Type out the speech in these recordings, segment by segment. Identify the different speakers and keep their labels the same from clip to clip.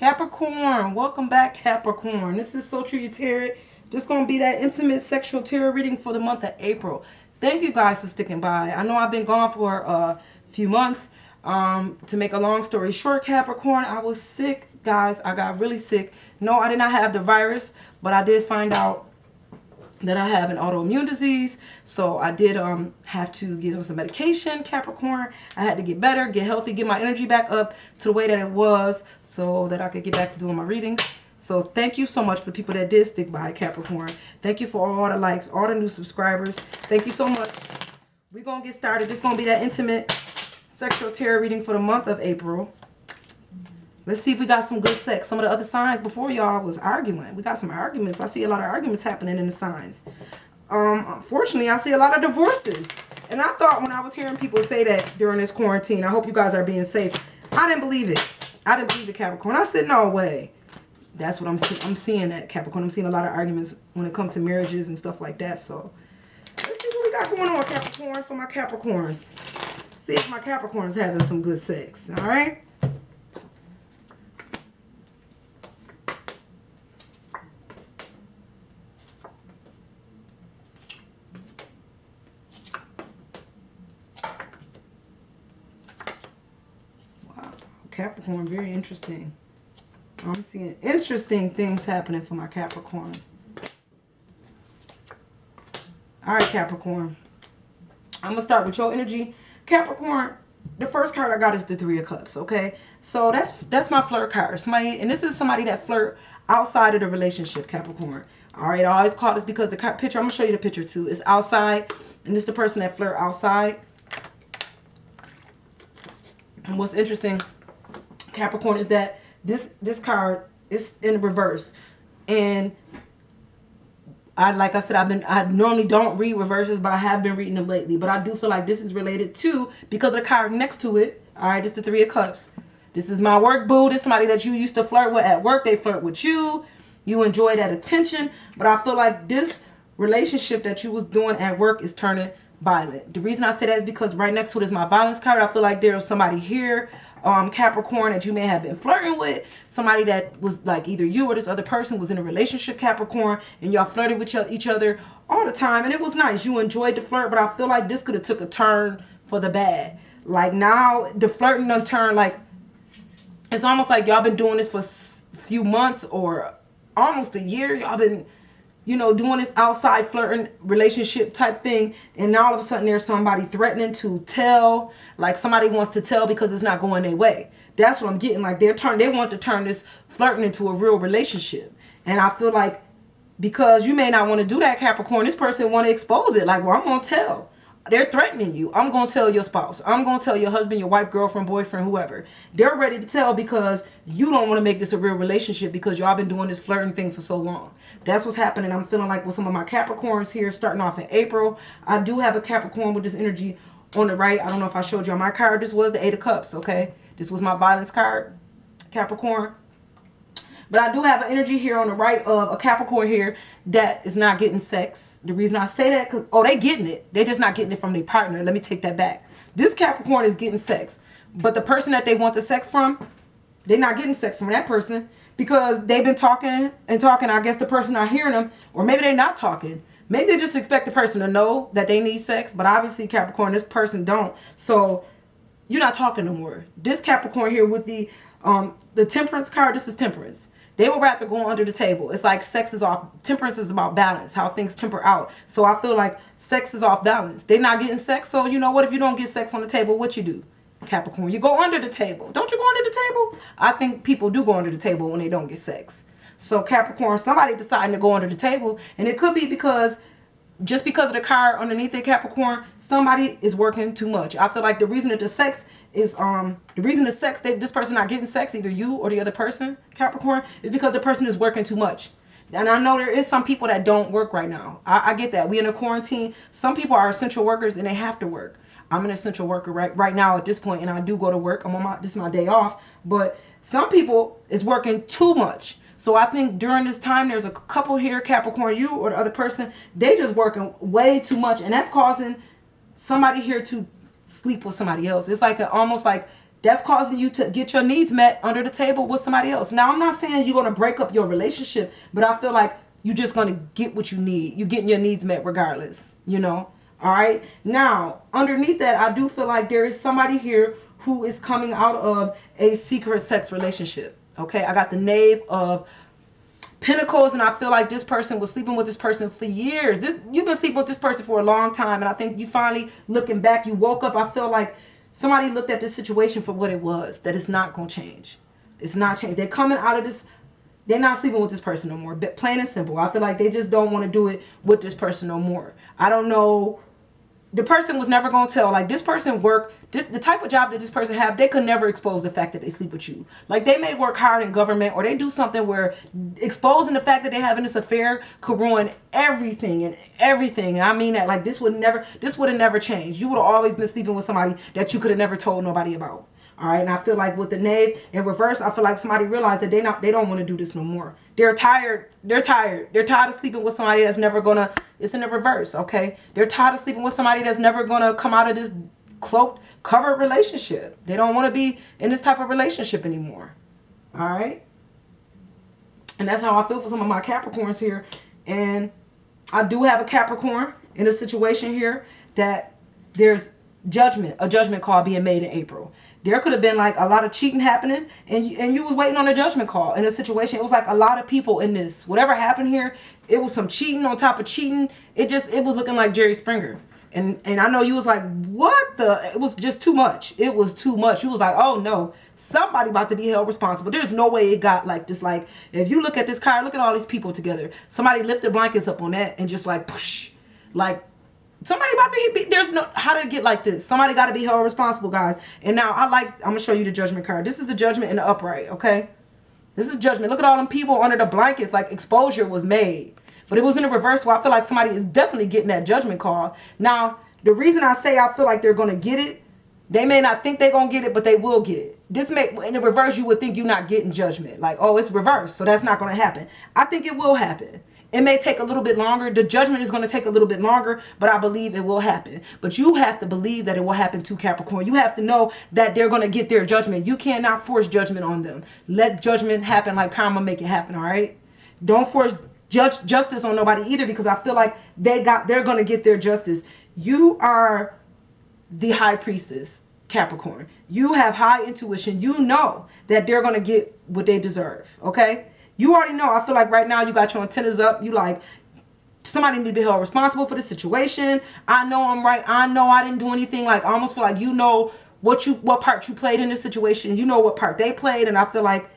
Speaker 1: Capricorn, welcome back, Capricorn. This is So True You Tarot. This going to be that intimate sexual tarot reading for the month of April. Thank you guys for sticking by. I know I've been gone for a few months. To make a long story short, Capricorn, I was sick, guys. I got really sick. No, I did not have the virus, but I did find out that I have an autoimmune disease. So I did have to get on some medication, Capricorn. I had to get better, get healthy, get my energy back up to the way that it was so that I could get back to doing my readings. So thank you so much for the people that did stick by, Capricorn. Thank you for all the likes, all the new subscribers. Thank you so much. We're going to get started. This is going to be that intimate sexual tarot reading for the month of April. Let's see if we got some good sex. Some of the other signs before y'all was arguing. We got some arguments. I see a lot of arguments happening in the signs. Unfortunately, I see a lot of divorces. And I thought when I was hearing people say that during this quarantine, I hope you guys are being safe. I didn't believe it. I didn't believe it, Capricorn. I said, no way. That's what I'm seeing. I'm seeing that, Capricorn. I'm seeing a lot of arguments when it comes to marriages and stuff like that. So let's see what we got going on, Capricorn, for my Capricorns. See if my Capricorn's having some good sex. All right? Capricorn, very interesting. I'm seeing interesting things happening for my Capricorns. All right, Capricorn. I'm going to start with your energy. Capricorn, the first card I got is the Three of Cups, okay? So that's my flirt card. Somebody, and this is somebody that flirt outside of the relationship, Capricorn. All right, I always call this because the picture, I'm going to show you the picture too. It's outside, and this is the person that flirt outside. And what's interesting, Capricorn, is that this card is in reverse, and like I said, I normally don't read reverses, but I have been reading them lately. But I do feel like this is related to, because of the card next to it. All right, it's the Three of Cups. This is my work boo. This is somebody that you used to flirt with at work. They flirt with you. You enjoy that attention, but I feel like this relationship that you was doing at work is turning violent. The reason I say that is because right next to it is my violence card. I feel like there's somebody here, Capricorn, that you may have been flirting with. Somebody that was like either you or this other person was in a relationship, Capricorn, and y'all flirted with each other all the time, and it was nice. You enjoyed the flirt, but I feel like this could have took a turn for the bad. Like now the flirting done turned, like it's almost like y'all been doing this for a few months or almost a year. Y'all been, you know, doing this outside flirting relationship type thing, and now all of a sudden there's somebody threatening to tell, like somebody wants to tell because it's not going their way. That's what I'm getting. Like they want to turn this flirting into a real relationship, and I feel like because you may not want to do that, Capricorn, this person want to expose it. Like, well, I'm gonna tell. They're threatening you. I'm going to tell your spouse. I'm going to tell your husband, your wife, girlfriend, boyfriend, whoever. They're ready to tell because you don't want to make this a real relationship because y'all been doing this flirting thing for so long. That's what's happening. I'm feeling like with some of my Capricorns here starting off in April. I do have a Capricorn with this energy on the right. I don't know if I showed you on my card. This was the Eight of Cups, okay? This was my violence card, Capricorn. But I do have an energy here on the right of a Capricorn here that is not getting sex. The reason I say that, because, they getting it. They're just not getting it from their partner. Let me take that back. This Capricorn is getting sex. But the person that they want the sex from, they're not getting sex from that person because they've been talking and talking. I guess the person not hearing them, or maybe they're not talking. Maybe they just expect the person to know that they need sex. But obviously, Capricorn, this person don't. So you're not talking no more. This Capricorn here with the Temperance card, this is Temperance. They would rather go under the table. It's like sex is off. Temperance is about balance, how things temper out. So I feel like sex is off balance. They're not getting sex. So you know what? If you don't get sex on the table, what you do, Capricorn? You go under the table. Don't you go under the table? I think people do go under the table when they don't get sex. So Capricorn, somebody deciding to go under the table. And it could be because, just because of the card underneath it, Capricorn, somebody is working too much. I feel like the reason that the sex is this person not getting sex, either you or the other person, Capricorn, is because the person is working too much. And I know there is some people that don't work right now. I get that. We in a quarantine. Some people are essential workers and they have to work. I'm an essential worker right now at this point, and I do go to work. This is my day off. But some people is working too much. So I think during this time, there's a couple here, Capricorn, you or the other person, they just working way too much. And that's causing somebody here to sleep with somebody else. It's like almost like that's causing you to get your needs met under the table with somebody else. Now, I'm not saying you're going to break up your relationship, but I feel like you're just going to get what you need. You're getting your needs met regardless, you know. All right. Now, underneath that, I do feel like there is somebody here who is coming out of a secret sex relationship. Okay. I got the Knave of Pentacles, and I feel like this person was sleeping with this person for years. You've been sleeping with this person for a long time, and I think you finally, looking back, you woke up. I feel like somebody looked at this situation for what it was, that it's not going to change. It's not changing. They're coming out of this. They're not sleeping with this person no more. But plain and simple. I feel like they just don't want to do it with this person no more. I don't know. The person was never going to tell. Like, this person work, the type of job that this person have, they could never expose the fact that they sleep with you. Like, they may work hard in government, or they do something where exposing the fact that they having this affair could ruin everything and everything. I mean that, like, this would have never changed. You would have always been sleeping with somebody that you could have never told nobody about. All right. And I feel like with the Knave in reverse, I feel like somebody realized that they don't want to do this no more. They're tired. They're tired. They're tired of sleeping with somebody that's never gonna, it's in the reverse. Okay. They're tired of sleeping with somebody that's never gonna come out of this cloaked, covered relationship. They don't want to be in this type of relationship anymore. All right. And that's how I feel for some of my Capricorns here. And I do have a Capricorn in a situation here that there's a judgment call being made in April. There could have been like a lot of cheating happening, and you was waiting on a judgment call in a situation. It was like a lot of people in this. Whatever happened here, it was some cheating on top of cheating. It was looking like Jerry Springer. And I know you was like, what the? It was just too much. It was too much. You was like, oh no, somebody about to be held responsible. There's no way it got like this. Like, if you look at this card, look at all these people together. Somebody lifted blankets up on that and just like, push, like, somebody about to hit. There's no, how did it get like this? Somebody got to be held responsible, guys. And now I'm going to show you the judgment card. This is the judgment in the upright, okay? This is judgment. Look at all them people under the blankets. Like, exposure was made. But it was in the reverse, so I feel like somebody is definitely getting that judgment call. Now, the reason I say I feel like they're going to get it, they may not think they're going to get it, but they will get it. In the reverse, you would think you're not getting judgment. Like, oh, it's reversed, so that's not going to happen. I think it will happen. It may take a little bit longer. The judgment is going to take a little bit longer, but I believe it will happen. But you have to believe that it will happen to Capricorn. You have to know that they're going to get their judgment. You cannot force judgment on them. Let judgment happen like karma make it happen, all right? Don't force justice on nobody either, because I feel like they're going to get their justice. You are the high priestess, Capricorn. You have high intuition. You know that they're going to get what they deserve, okay? You already know. I feel like right now you got your antennas up. You like, somebody need to be held responsible for the situation. I know I'm right. I know I didn't do anything. Like, I almost feel like you know what part you played in this situation. You know what part they played. And I feel like,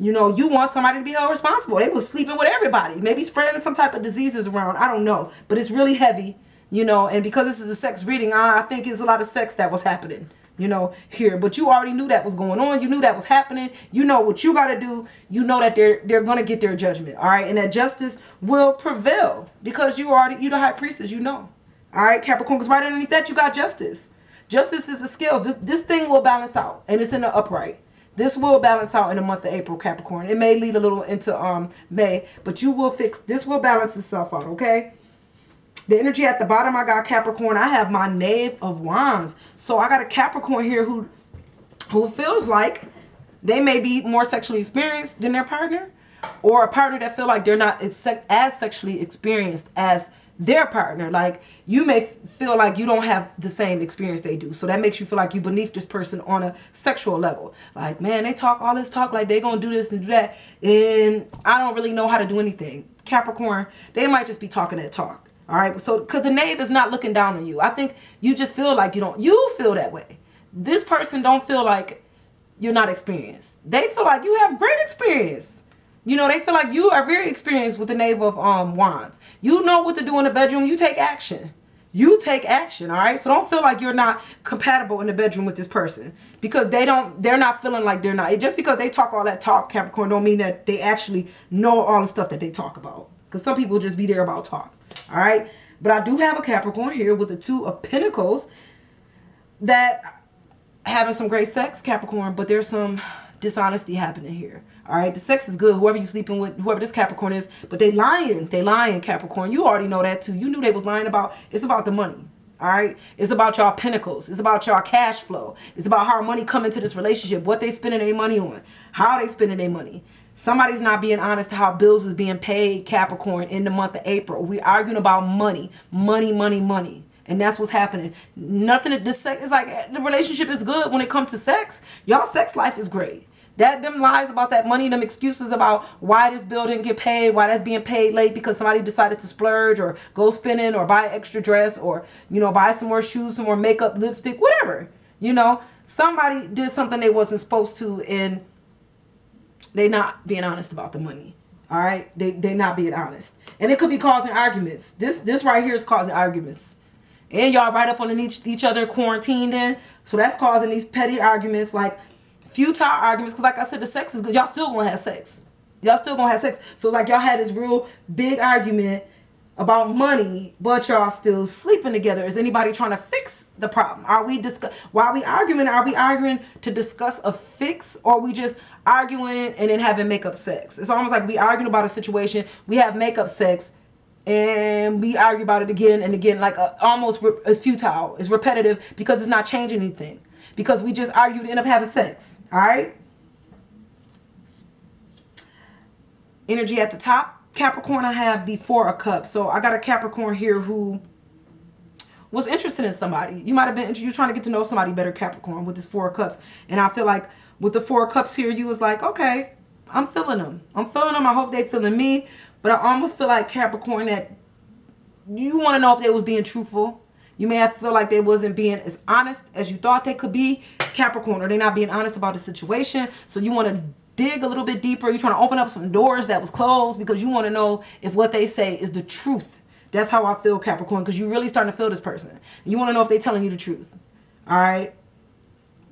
Speaker 1: you know, you want somebody to be held responsible. They was sleeping with everybody. Maybe spreading some type of diseases around. I don't know. But it's really heavy, you know. And because this is a sex reading, I think it's a lot of sex that was happening, you know, here. But you already knew that was going on. You knew that was happening. You know what you got to do. You know that they're going to get their judgment. All right. And that justice will prevail because you the high priestess, you know. All right, Capricorn, because right underneath that, you got justice. Justice is the scales. This thing will balance out, and it's in the upright. This will balance out in the month of April, Capricorn. It may lead a little into May, but this will balance itself out, okay? The energy at the bottom, I got Capricorn. I have my Knave of Wands. So I got a Capricorn here who feels like they may be more sexually experienced than their partner, or a partner that feel like they're not as sexually experienced as their partner. Like, you may feel like you don't have the same experience they do. So that makes you feel like you beneath this person on a sexual level. Like, man, they talk all this talk like they gonna do this and do that, and I don't really know how to do anything. Capricorn, they might just be talking that talk. All right, so because the Knave is not looking down on you. I think you just feel like you feel that way. This person don't feel like you're not experienced. They feel like you have great experience. You know, they feel like you are very experienced with the Knave of Wands. You know what to do in the bedroom. You take action. You take action, all right? So don't feel like you're not compatible in the bedroom with this person, because they're not feeling like they're not. Just because they talk all that talk, Capricorn, don't mean that they actually know all the stuff that they talk about. Because some people just be there about talk, all right? But I do have a Capricorn here with the Two of Pentacles that having some great sex, Capricorn, but there's some dishonesty happening here. All right, the sex is good, whoever you sleeping with, whoever this Capricorn is, but they lying, Capricorn. You already know that too. You knew they was lying about, it's about the money. All right. It's about y'all pinnacles. It's about y'all cash flow. It's about how money come into this relationship, what they spending their money on, how they spending their money. Somebody's not being honest to how bills is being paid, Capricorn, in the month of April. We arguing about money, money, money, money. And that's what's happening. Nothing, this sex, it's like the relationship is good when it comes to sex. Y'all sex life is great. Them lies about that money, them excuses about why this bill didn't get paid, why that's being paid late because somebody decided to splurge or go spinning or buy an extra dress or, buy some more shoes, some more makeup, lipstick, whatever. Somebody did something they wasn't supposed to and they not being honest about the money. All right? They not being honest. And it could be causing arguments. This right here is causing arguments. And y'all right up underneath each other quarantined in. So that's causing these petty arguments, like futile arguments. Because like I said, the sex is good. Y'all still gonna have sex. Y'all still gonna have sex. So it's like y'all had this real big argument about money, but y'all still sleeping together. Is anybody trying to fix the problem? While we arguing, are we arguing to discuss a fix, or are we just arguing and then having makeup sex? It's almost like we arguing about a situation, we have makeup sex, and we argue about it again and again, like almost it's futile, it's repetitive because it's not changing anything. Because we just argued and end up having sex. All right. Energy at the top. Capricorn, I have the 4 of Cups. So I got a Capricorn here who was interested in somebody. You might have been, you're trying to get to know somebody better, Capricorn, with this 4 of Cups. And I feel like with the 4 of Cups here, you was like, okay, I'm feeling them. I'm feeling them. I hope they feeling me. But I almost feel like Capricorn that you want to know if they was being truthful. You may have feel like they wasn't being as honest as you thought they could be, Capricorn, or they're not being honest about the situation. So you want to dig a little bit deeper. You're trying to open up some doors that was closed because you want to know if what they say is the truth. That's how I feel, Capricorn, because you're really starting to feel this person. And you want to know if they're telling you the truth. All right.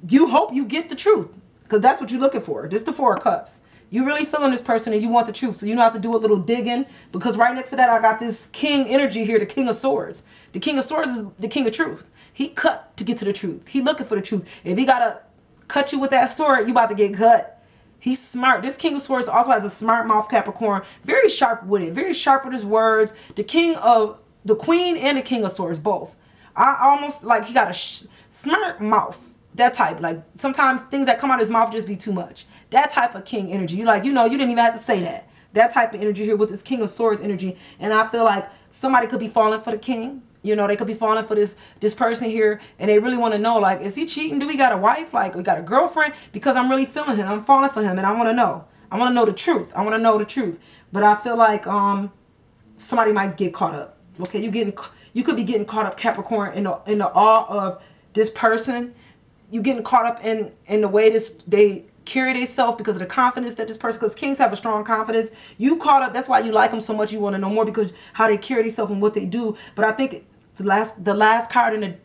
Speaker 1: You hope you get the truth because that's what you're looking for. This is the 4 of Cups. You really feeling this person and you want the truth. So you know how to do a little digging, because right next to that, I got this king energy here, the King of Swords. The King of Swords is the king of truth. He cut to get to the truth. He looking for the truth. If he got to cut you with that sword, you about to get cut. He's smart. This King of Swords also has a smart mouth, Capricorn. Very sharp with it. Very sharp with his words. The Queen and the King of Swords, both. I almost like he got a smart mouth. That type. Like sometimes things that come out of his mouth just be too much. That type of king energy. You like, you didn't even have to say that. That type of energy here with this King of Swords energy. And I feel like somebody could be falling for the king. They could be falling for this person here, and they really want to know, like, is he cheating? Do we got a wife? Like, we got a girlfriend? Because I'm really feeling him. I'm falling for him, and I want to know. I want to know the truth. I want to know the truth. But I feel like somebody might get caught up. Okay, you could be getting caught up, Capricorn, in the awe of this person. You getting caught up in the way they carry themselves because of the confidence that this person, because kings have a strong confidence. You caught up. That's why you like them so much. You want to know more because how they carry themselves and what they do. But I think the last card in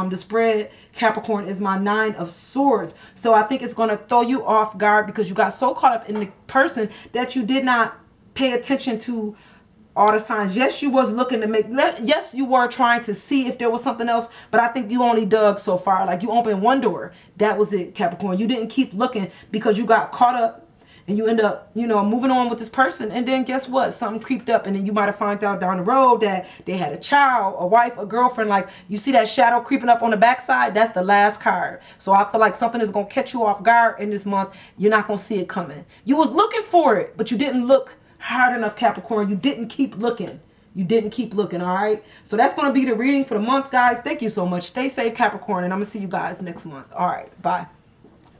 Speaker 1: the spread, Capricorn, is my 9 of Swords. So I think it's going to throw you off guard because you got so caught up in the person that you did not pay attention to all the signs. Yes, you was looking to yes, you were trying to see if there was something else, but I think you only dug so far. Like you opened one door. That was it, Capricorn. You didn't keep looking because you got caught up and you end up, moving on with this person. And then guess what? Something creeped up and then you might have found out down the road that they had a child, a wife, a girlfriend. Like you see that shadow creeping up on the backside. That's the last card. So I feel like something is going to catch you off guard in this month. You're not going to see it coming. You was looking for it, but you didn't look hard enough, Capricorn. You didn't keep looking. You didn't keep looking, all right? So that's going to be the reading for the month, guys. Thank you so much. Stay safe, Capricorn, and I'm going to see you guys next month. All right, bye.